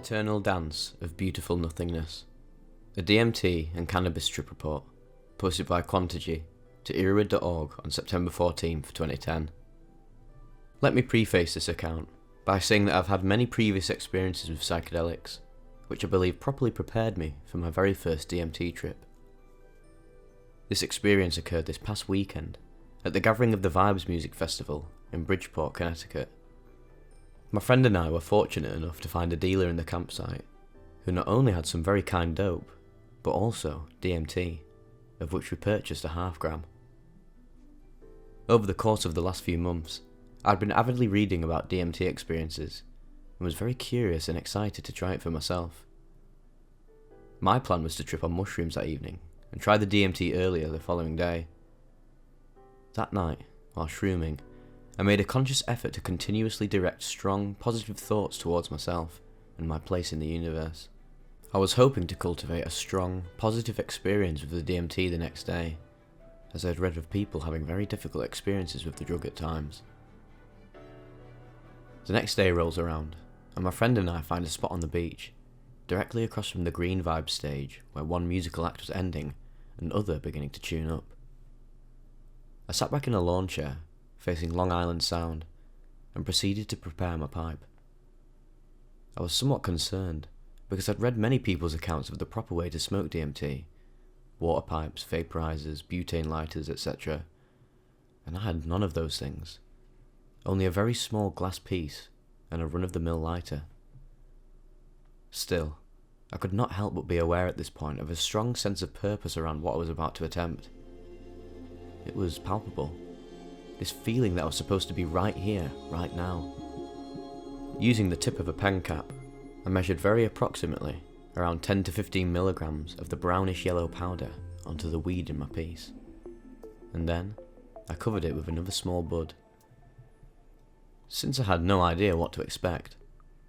Eternal Dance of Beautiful Nothingness. A DMT and Cannabis trip report, posted by Quantigy to Iruid.org on September 14th, 2010. Let me preface this account by saying that I've had many previous experiences with psychedelics, which I believe properly prepared me for my very first DMT trip. This experience occurred this past weekend at the Gathering of the Vibes Music Festival in Bridgeport, Connecticut. My friend and I were fortunate enough to find a dealer in the campsite who not only had some very kind dope, but also DMT, of which we purchased a half gram. Over the course of the last few months, I'd been avidly reading about DMT experiences and was very curious and excited to try it for myself. My plan was to trip on mushrooms that evening and try the DMT earlier the following day. That night, while shrooming, I made a conscious effort to continuously direct strong, positive thoughts towards myself and my place in the universe. I was hoping to cultivate a strong, positive experience with the DMT the next day, as I had read of people having very difficult experiences with the drug at times. The next day rolls around, and my friend and I find a spot on the beach, directly across from the Green Vibe stage, where one musical act was ending and other beginning to tune up. I sat back in a lawn chair, facing Long Island Sound, and proceeded to prepare my pipe. I was somewhat concerned, because I'd read many people's accounts of the proper way to smoke DMT, water pipes, vaporizers, butane lighters, etc., and I had none of those things, only a very small glass piece and a run-of-the-mill lighter. Still, I could not help but be aware at this point of a strong sense of purpose around what I was about to attempt. It was palpable. This feeling that I was supposed to be right here, right now. Using the tip of a pen cap, I measured very approximately around 10 to 15 milligrams of the brownish yellow powder onto the weed in my piece. And then, I covered it with another small bud. Since I had no idea what to expect,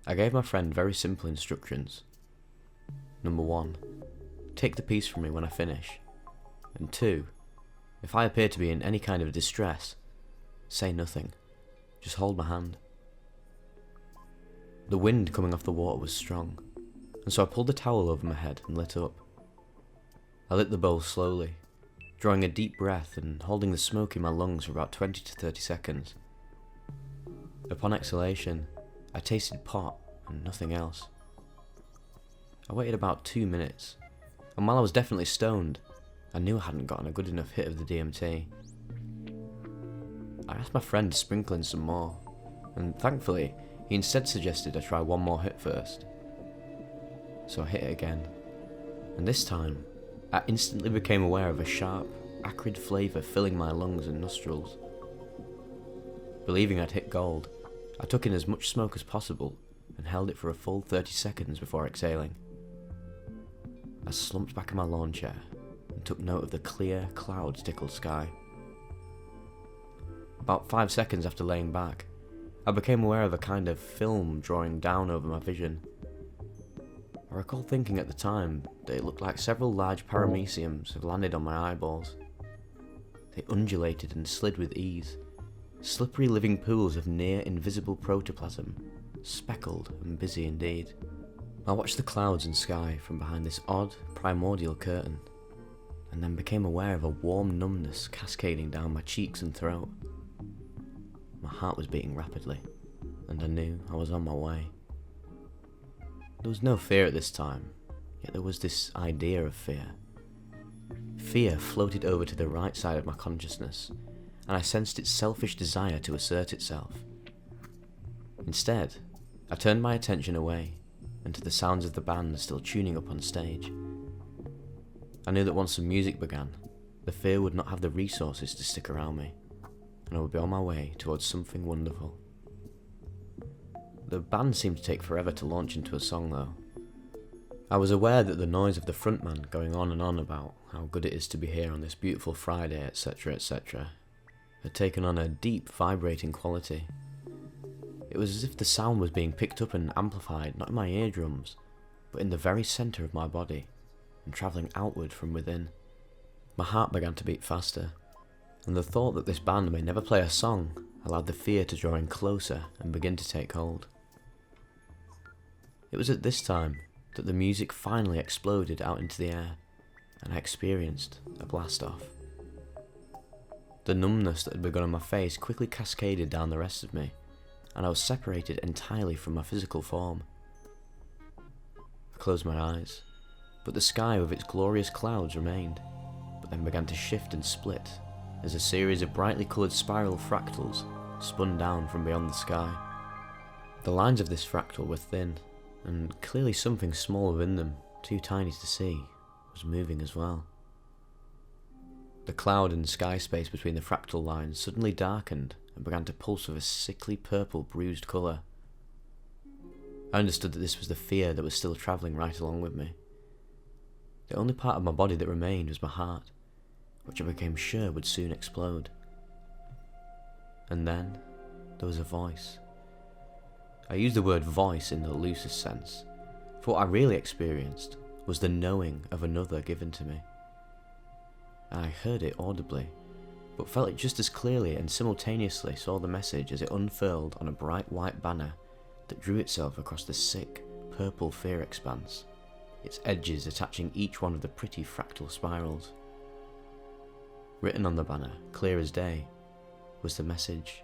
I gave my friend very simple instructions. Number 1, take the piece from me when I finish. And 2, if I appear to be in any kind of distress, say nothing, just hold my hand. The wind coming off the water was strong, and so I pulled the towel over my head and lit up. I lit the bowl slowly, drawing a deep breath and holding the smoke in my lungs for about 20 to 30 seconds. Upon exhalation, I tasted pot and nothing else. I waited about 2 minutes, and while I was definitely stoned, I knew I hadn't gotten a good enough hit of the DMT. I asked my friend to sprinkle in some more, and thankfully, he instead suggested I try one more hit first. So I hit it again, and this time, I instantly became aware of a sharp, acrid flavour filling my lungs and nostrils. Believing I'd hit gold, I took in as much smoke as possible and held it for a full 30 seconds before exhaling. I slumped back in my lawn chair and took note of the clear, cloud-stickled sky. About 5 seconds after laying back, I became aware of a kind of film drawing down over my vision. I recall thinking at the time that it looked like several large parameciums had landed on my eyeballs. They undulated and slid with ease, slippery living pools of near-invisible protoplasm, speckled and busy indeed. I watched the clouds and sky from behind this odd, primordial curtain, and then became aware of a warm numbness cascading down my cheeks and throat. My heart was beating rapidly, and I knew I was on my way. There was no fear at this time, yet there was this idea of fear. Fear floated over to the right side of my consciousness, and I sensed its selfish desire to assert itself. Instead, I turned my attention away, and to the sounds of the band still tuning up on stage. I knew that once the music began, the fear would not have the resources to stick around me, and I would be on my way towards something wonderful. The band seemed to take forever to launch into a song though. I was aware that the noise of the frontman going on and on about how good it is to be here on this beautiful Friday, etc., etc., had taken on a deep, vibrating quality. It was as if the sound was being picked up and amplified not in my eardrums, but in the very centre of my body, and travelling outward from within. My heart began to beat faster, and the thought that this band may never play a song allowed the fear to draw in closer and begin to take hold. It was at this time that the music finally exploded out into the air, and I experienced a blast-off. The numbness that had begun on my face quickly cascaded down the rest of me, and I was separated entirely from my physical form. I closed my eyes, but the sky with its glorious clouds remained, but then began to shift and split as a series of brightly coloured spiral fractals spun down from beyond the sky. The lines of this fractal were thin, and clearly something small within them, too tiny to see, was moving as well. The cloud and sky space between the fractal lines suddenly darkened and began to pulse with a sickly purple bruised colour. I understood that this was the fear that was still travelling right along with me. The only part of my body that remained was my heart, which I became sure would soon explode. And then there was a voice. I use the word voice in the loosest sense, for what I really experienced was the knowing of another given to me. I heard it audibly, but felt it just as clearly and simultaneously saw the message as it unfurled on a bright white banner that drew itself across the sick, purple fear expanse, its edges attaching each one of the pretty fractal spirals. Written on the banner, clear as day, was the message,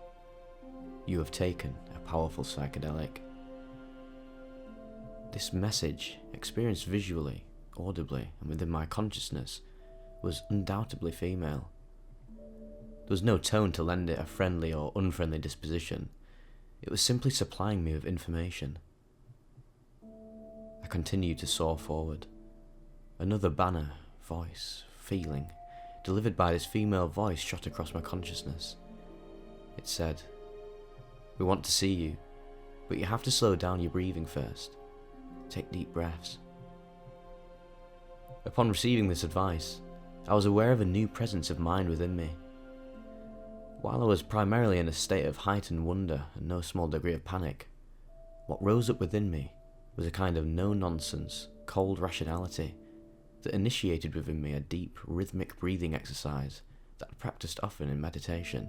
"You have taken a powerful psychedelic." This message, experienced visually, audibly, and within my consciousness, was undoubtedly female. There was no tone to lend it a friendly or unfriendly disposition. It was simply supplying me with information. I continued to soar forward. Another banner, voice, feeling, delivered by this female voice shot across my consciousness. It said, "We want to see you, but you have to slow down your breathing first. Take deep breaths." Upon receiving this advice, I was aware of a new presence of mind within me. While I was primarily in a state of heightened wonder and no small degree of panic, what rose up within me was a kind of no-nonsense, cold rationality that initiated within me a deep, rhythmic breathing exercise that I practiced often in meditation.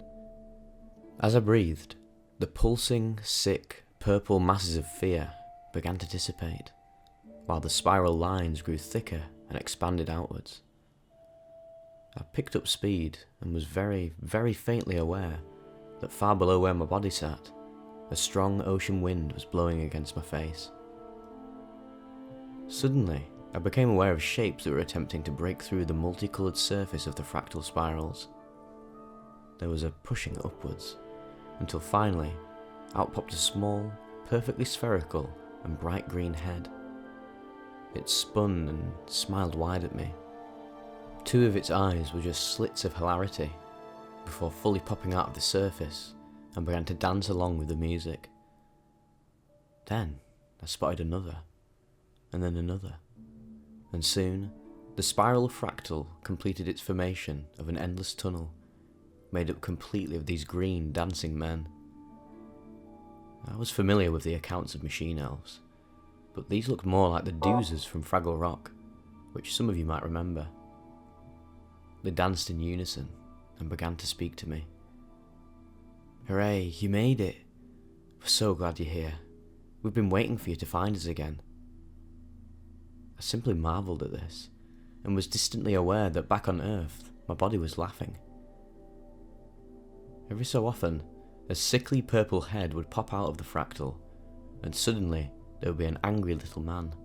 As I breathed, the pulsing, sick, purple masses of fear began to dissipate, while the spiral lines grew thicker and expanded outwards. I picked up speed and was very, very faintly aware that far below where my body sat, a strong ocean wind was blowing against my face. Suddenly, I became aware of shapes that were attempting to break through the multicoloured surface of the fractal spirals. There was a pushing upwards, until finally, out popped a small, perfectly spherical and bright green head. It spun and smiled wide at me. Two of its eyes were just slits of hilarity, before fully popping out of the surface and began to dance along with the music. Then I spotted another, and then another, and soon the spiral fractal completed its formation of an endless tunnel, made up completely of these green dancing men. I was familiar with the accounts of machine elves, but these looked more like the Doozers from Fraggle Rock, which some of you might remember. They danced in unison and began to speak to me. "Hooray, you made it! We're so glad you're here. We've been waiting for you to find us again." I simply marvelled at this, and was distantly aware that back on Earth, my body was laughing. Every so often, a sickly purple head would pop out of the fractal, and suddenly there would be an angry little man,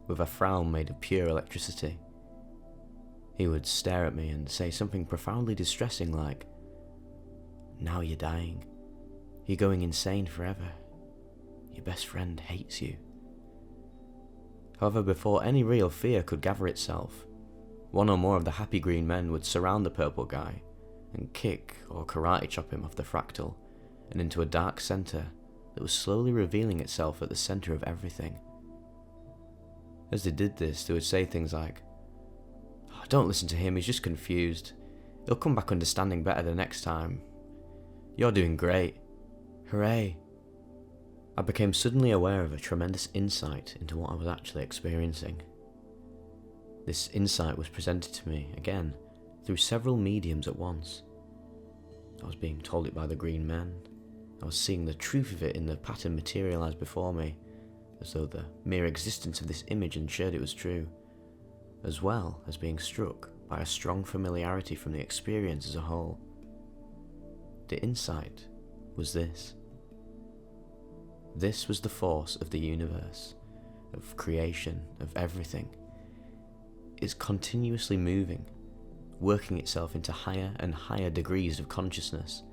with a frown made of pure electricity. He would stare at me and say something profoundly distressing like, "Now you're dying. You're going insane forever. Your best friend hates you." However, before any real fear could gather itself, one or more of the happy green men would surround the purple guy and kick or karate chop him off the fractal and into a dark centre that was slowly revealing itself at the centre of everything. As they did this, they would say things like, "Oh, don't listen to him, he's just confused. He'll come back understanding better the next time. You're doing great. Hooray." I became suddenly aware of a tremendous insight into what I was actually experiencing. This insight was presented to me, again, through several mediums at once. I was being told it by the green men. I was seeing the truth of it in the pattern materialise before me, as though the mere existence of this image ensured it was true, as well as being struck by a strong familiarity from the experience as a whole. The insight was this. This was the force of the universe, of creation, of everything. It's continuously moving, working itself into higher and higher degrees of consciousness.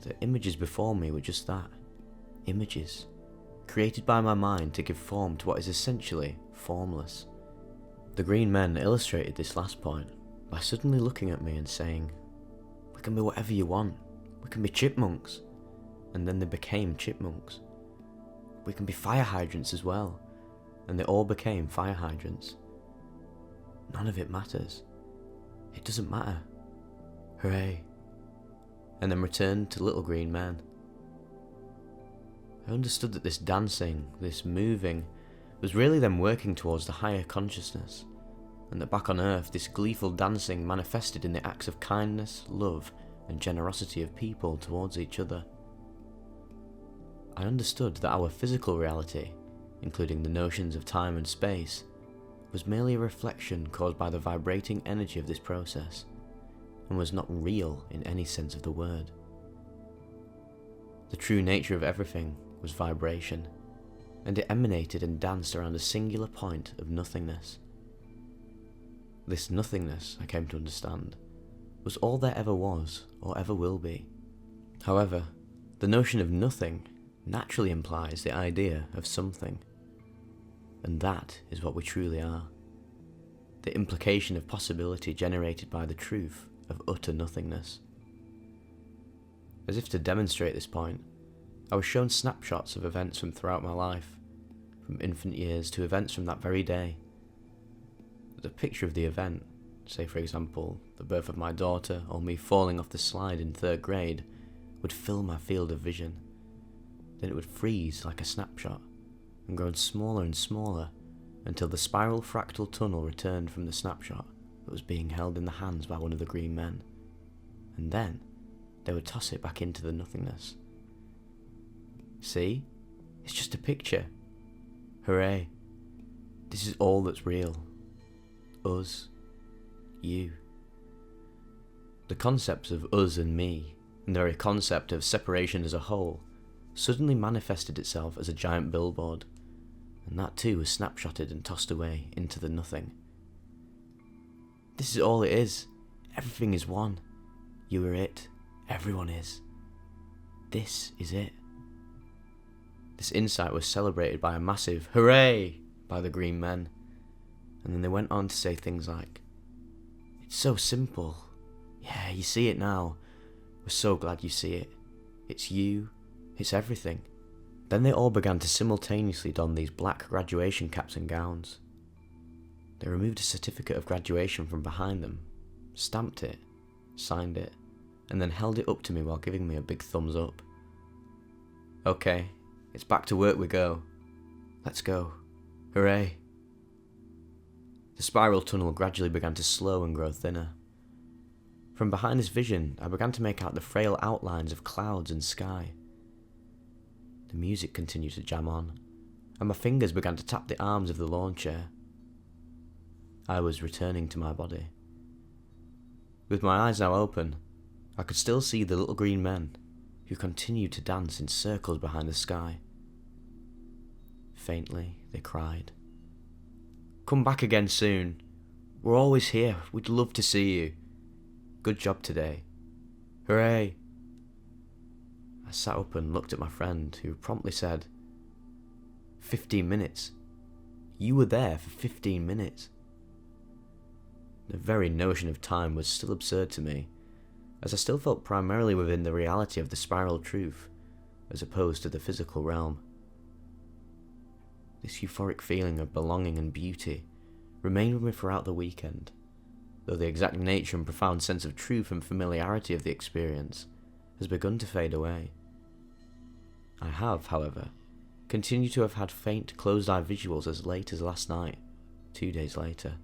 The images before me were just that, images, created by my mind to give form to what is essentially formless. The green men illustrated this last point by suddenly looking at me and saying, "We can be whatever you want, we can be chipmunks," and then they became chipmunks. "We can be fire hydrants as well," and they all became fire hydrants. None of it matters. It doesn't matter. Hooray. And then returned to little green men. I understood that this dancing, this moving, was really them working towards the higher consciousness, and that back on Earth this gleeful dancing manifested in the acts of kindness, love, and generosity of people towards each other. I understood that our physical reality, including the notions of time and space, was merely a reflection caused by the vibrating energy of this process, and was not real in any sense of the word. The true nature of everything was vibration, and it emanated and danced around a singular point of nothingness. This nothingness, I came to understand, was all there ever was or ever will be. However, the notion of nothing naturally implies the idea of something, and that is what we truly are. The implication of possibility generated by the truth of utter nothingness. As if to demonstrate this point, I was shown snapshots of events from throughout my life, from infant years to events from that very day. The picture of the event, say for example, the birth of my daughter or me falling off the slide in 3rd grade, would fill my field of vision. Then it would freeze like a snapshot, and grow smaller and smaller, until the spiral fractal tunnel returned from the snapshot that was being held in the hands by one of the green men. And then, they would toss it back into the nothingness. See? It's just a picture. Hooray. This is all that's real. Us. You. The concepts of us and me, and the very concept of separation as a whole, suddenly manifested itself as a giant billboard, and that too was snapshotted and tossed away into the nothing. This is all it is. Everything is one. You are it. Everyone is. This is it. This insight was celebrated by a massive hooray by the green men, and then they went on to say things like, "It's so simple. Yeah, you see it now. We're so glad you see it. It's you. It's everything." Then they all began to simultaneously don these black graduation caps and gowns. They removed a certificate of graduation from behind them, stamped it, signed it, and then held it up to me while giving me a big thumbs up. "Okay, it's back to work we go. Let's go. Hooray." The spiral tunnel gradually began to slow and grow thinner. From behind this vision, I began to make out the frail outlines of clouds and sky. The music continued to jam on, and my fingers began to tap the arms of the lawn chair. I was returning to my body. With my eyes now open, I could still see the little green men, who continued to dance in circles behind the sky. Faintly, they cried, "Come back again soon. We're always here. We'd love to see you. Good job today. Hooray." I sat up and looked at my friend, who promptly said, 15 minutes? You were there for 15 minutes? The very notion of time was still absurd to me, as I still felt primarily within the reality of the spiral truth, as opposed to the physical realm. This euphoric feeling of belonging and beauty remained with me throughout the weekend, though the exact nature and profound sense of truth and familiarity of the experience has begun to fade away. I have, however, continued to have had faint closed-eye visuals as late as last night, 2 days later.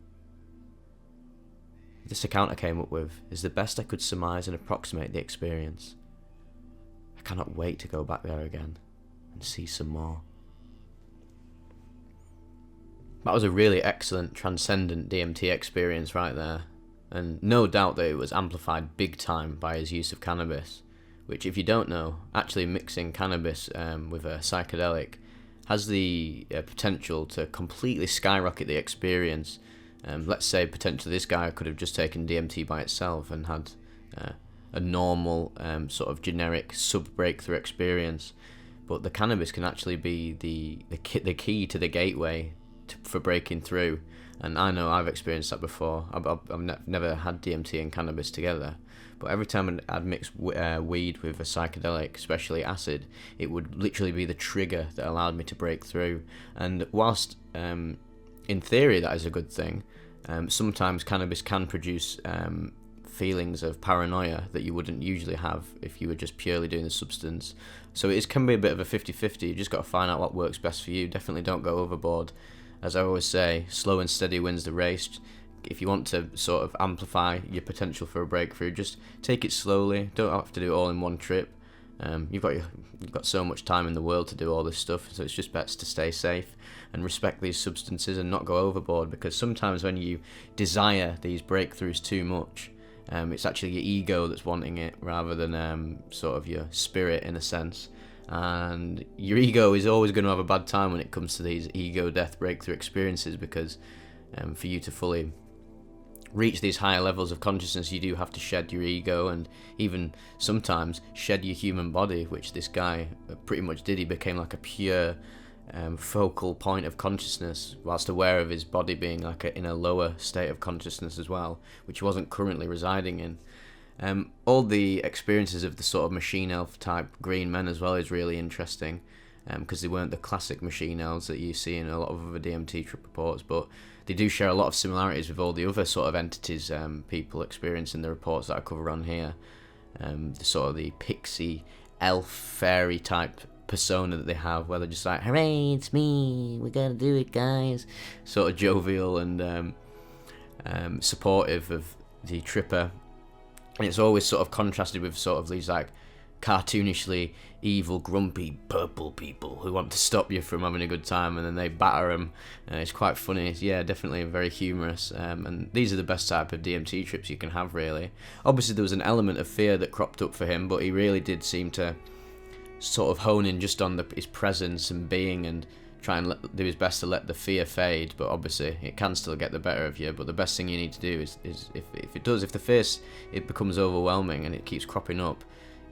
This account I came up with is the best I could surmise and approximate the experience. I cannot wait to go back there again and see some more. That was a really excellent transcendent DMT experience right there, and no doubt that it was amplified big time by his use of cannabis, which, if you don't know, actually mixing cannabis with a psychedelic has the potential to completely skyrocket the experience. Let's say potentially this guy could have just taken DMT by itself and had a normal sort of generic sub-breakthrough experience, but the cannabis can actually be the key to the gateway for breaking through. And I know I've experienced that before. I've never had DMT and cannabis together, but every time I'd mix weed with a psychedelic, especially acid, it would literally be the trigger that allowed me to break through. And whilst in theory that is a good thing, sometimes cannabis can produce feelings of paranoia that you wouldn't usually have if you were just purely doing the substance. So it can be a bit of a 50-50. You just got to find out what works best for you. Definitely don't go overboard. As I always say, slow and steady wins the race. If you want to sort of amplify your potential for a breakthrough, just take it slowly. Don't have to do it all in one trip. You've got so much time in the world to do all this stuff, so it's just best to stay safe and respect these substances and not go overboard, because sometimes when you desire these breakthroughs too much, it's actually your ego that's wanting it rather than sort of your spirit, in a sense. And your ego is always going to have a bad time when it comes to these ego death breakthrough experiences, because for you to fully reach these higher levels of consciousness, you do have to shed your ego and even sometimes shed your human body, which this guy pretty much did. He became like a pure focal point of consciousness, whilst aware of his body being like in a lower state of consciousness as well, which he wasn't currently residing in. All the experiences of the sort of machine elf type green men as well is really interesting, because they weren't the classic machine elves that you see in a lot of other DMT trip reports, but they do share a lot of similarities with all the other sort of entities people experience in the reports that I cover on here. The sort of the pixie, elf, fairy type persona that they have, where they're just like, hooray, it's me, we gotta do it, guys. Sort of jovial and supportive of the tripper. And it's always sort of contrasted with sort of these like cartoonishly evil, grumpy, purple people who want to stop you from having a good time, and then they batter them. It's quite funny. Yeah, definitely very humorous. And these are the best type of DMT trips you can have, really. Obviously, there was an element of fear that cropped up for him, but he really did seem to sort of hone in just on his presence and being, and try and do his best to let the fear fade. But obviously it can still get the better of you, but the best thing you need to do is if the fear, it becomes overwhelming and it keeps cropping up,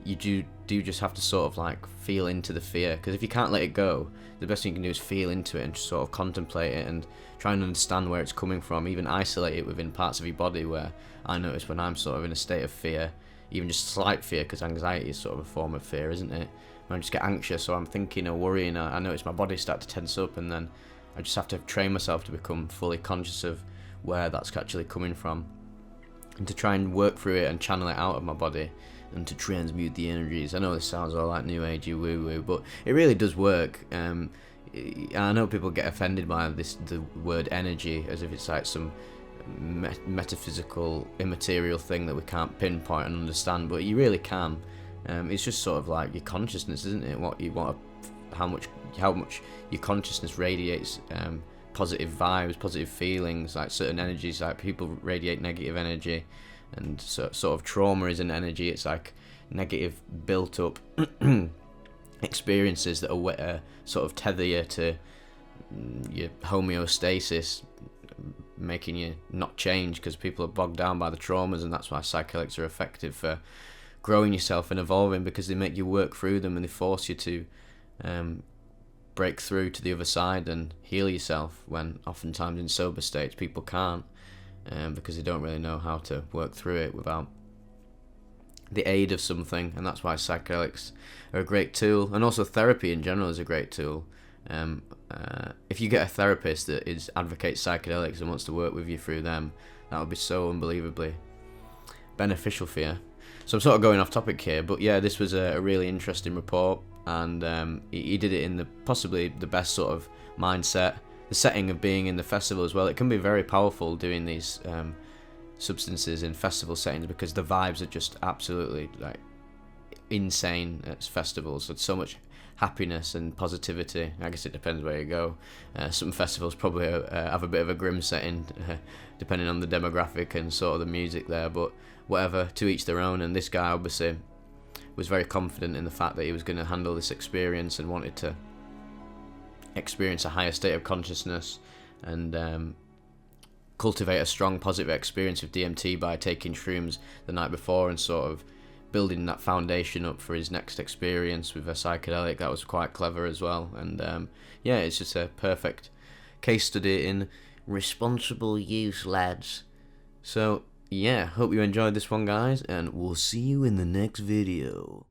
you do just have to sort of like feel into the fear, because if you can't let it go, the best thing you can do is feel into it and just sort of contemplate it and try and understand where it's coming from, even isolate it within parts of your body. Where I notice when I'm sort of in a state of fear, even just slight fear, because anxiety is sort of a form of fear, isn't it? When I just get anxious or I'm thinking or worrying, I notice my body start to tense up, and then I just have to train myself to become fully conscious of where that's actually coming from, and to try and work through it and channel it out of my body and to transmute the energies. I know this sounds all like new agey woo woo, but it really does work. I know people get offended by the word energy, as if it's like some metaphysical, immaterial thing that we can't pinpoint and understand, but you really can. It's just sort of like your consciousness, isn't it? What you want, how much your consciousness radiates positive vibes, positive feelings. Like certain energies, like people radiate negative energy, and sort of trauma is an energy. It's like negative built up experiences that are sort of tether you to your homeostasis, making you not change, because people are bogged down by the traumas, and that's why psychedelics are effective for growing yourself and evolving, because they make you work through them and they force you to break through to the other side and heal yourself, when oftentimes in sober states people can't, because they don't really know how to work through it without the aid of something. And that's why psychedelics are a great tool, and also therapy in general is a great tool. If you get a therapist that advocates psychedelics and wants to work with you through them, that would be so unbelievably beneficial for you. So I'm sort of going off topic here, but yeah, this was a really interesting report, and he did it in possibly the best sort of mindset. The setting of being in the festival as well, it can be very powerful doing these substances in festival settings, because the vibes are just absolutely like insane at festivals. There's so much happiness and positivity. I guess it depends where you go. Some festivals probably have a bit of a grim setting, depending on the demographic and sort of the music there, but whatever, to each their own. And this guy obviously was very confident in the fact that he was going to handle this experience and wanted to experience a higher state of consciousness and cultivate a strong positive experience with DMT by taking shrooms the night before and sort of building that foundation up for his next experience with a psychedelic. That was quite clever as well. And yeah, it's just a perfect case study in responsible use, lads. So yeah, hope you enjoyed this one, guys, and we'll see you in the next video.